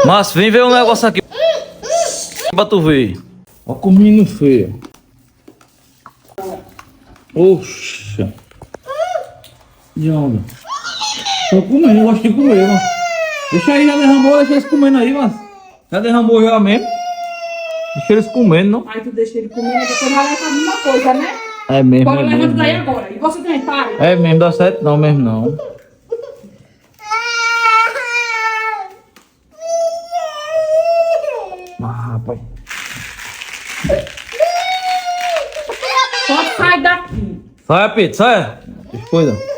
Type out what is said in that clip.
Mas vem ver um negócio aqui pra tu ver. Olha como menino feio. Oxa. De onda. Tô comendo, eu gosto de comer, mano. Deixa aí, já derramou, deixa eles comendo aí, mas. Já derramou já mesmo. Deixa eles comendo, não? Aí tu deixa ele comendo, aí depois vai levar a mesma coisa, né? É mesmo, Bora é levando mesmo. daí agora. E você também, para. É mesmo, dá certo não mesmo não. Ah, rapaz. Só sai daqui. Sai, Pedro, sai. Descuida.